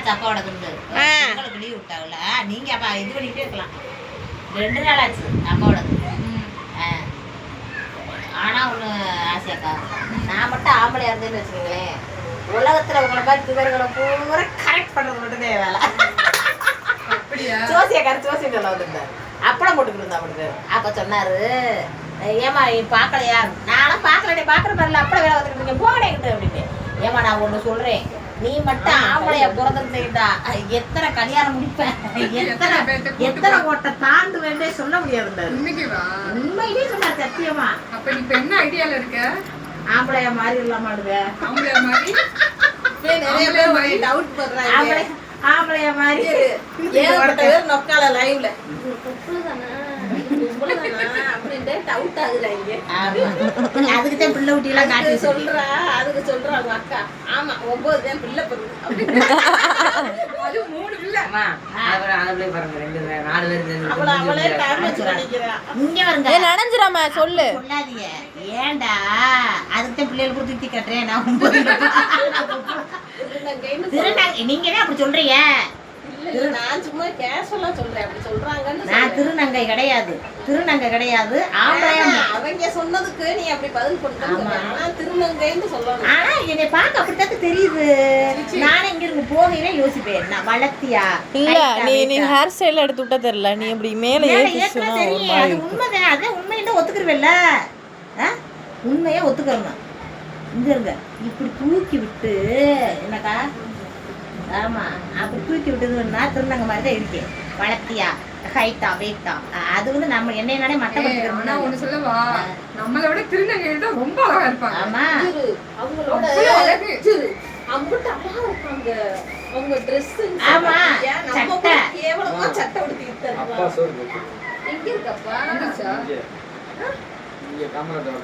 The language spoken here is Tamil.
ஆச்சு அப்பாவோட துண்டு உங்களுக்கு லீவ் விட்டாங்கல்ல நீங்க அப்ப இது பண்ணிக்கிட்டே இருக்கலாம் 2 நாள் ஆச்சு அப்பாவோட ஆனா ஒண்ணு ஆசையாக்கா நான் மட்டும் ஆம்பளையா இருந்தேன்னு வச்சுக்கோங்களேன் உலகத்துல உங்களை மாதிரி திவர்களை பூரா கரெக்ட் பண்றது மட்டும்தான் வேலை ஜோசியம் சொல்ல வந்துருந்தாரு அப்படம் போட்டுக்கிட்டு இருந்தா அவனுக்கு அப்ப சொன்னாரு ஏமா பாக்கலையா நானும் பாக்கல பாக்குற மாதிரில அப்பட வேலை வந்துட்டு இருக்கேன் போகடேங்கிட்டு அப்படின்னு ஏமா நான் ஒண்ணு சொல்றேன் நீ மட்டும் ஆம்பளையா பிறந்திருந்தா எத்தனை கல்யாணம் முடிப்பேன் எத்தனை ஓட்ட தாண்டு வேண்டே சொல்ல முடியாது உண்மையிலே சொன்னார் சத்தியமா அப்ப நீ இப்ப என்ன ஐடியால இருக்க ஆம்பளையா மாறி இல்லாமாடுவ ஆம்பளையா மாறி நிறைய பேர் டவுட் பண்றாங்க ஆம்பளையா மாதிரி ஏகப்பட்ட பேர் நொக்கால லைவ்ல அப்படின்ட்டு டவுட் ஆகுறாங்க அதுக்குதான் பிள்ளை ஊட்டி எல்லாம் காட்டி சொல்றா அதுக்கு சொல்றா அவங்க அக்கா ஆமா 9 தான் பிள்ளை பிறகு அது 3 பிள்ளை அவளே டேமேஜ் பண்ணிக்கிறா இங்க வருங்க நனைஞ்சிராம சொல்லு சொல்லாதீங்க ஏன்டா அதுக்குதான் பிள்ளைகள் கொடுத்து கட்டுறேன் நான் 9 நீங்க அப்படி சொல்றீங்க நான் சும்மா கேஷுவலா சொல்றேன் அப்படி சொல்றாங்கன்னு நான் திருநங்கை கிடையாது அவங்க சொன்னதுக்கு நீ அப்படி பதில் கொடுத்தா ஆனா திருநங்கைன்னு சொல்லணும் ஆனா என்னை பார்க்க அப்படித்தான் தெரியுது நானே இங்க இருந்து போகவே யோசிப்பேன் நான் வளர்த்தியா இல்ல நீ ஹேர் ஸ்டைல் எடுத்து விட்டா தெரியல நீ அப்படி மேல ஏத்தி சொன்னா அது உண்மைதான் அதான் உண்மைன்னு ஒத்துக்குறவேல்ல உண்மையா ஒத்துக்கறணும் இங்க இருங்க இப்படி தூக்கி விட்டு என்னக்கா ஆமா அப்படி தூக்கி விட்டதுன்னா திருநங்க மாதிரி தான் இருக்கேன் வளர்த்தியா ஹைட்டா வெயிட்டா அது வந்து நம்ம என்னைய மட்டப்படுத்திக்கிறோம்னா ஒண்ணு சொல்லவா நம்மளை விட திருநங்கை தான் ரொம்ப அழகா இருப்பாங்க ஆமா அவங்களோட அம்புட்டு அழகா இருப்பாங்க அவங்க Dress ஆமா சட்டை கேவலமா சட்டை உடுத்திட்டு இருக்காங்க எங்க இருக்கப்பா இங்க காமராஜர்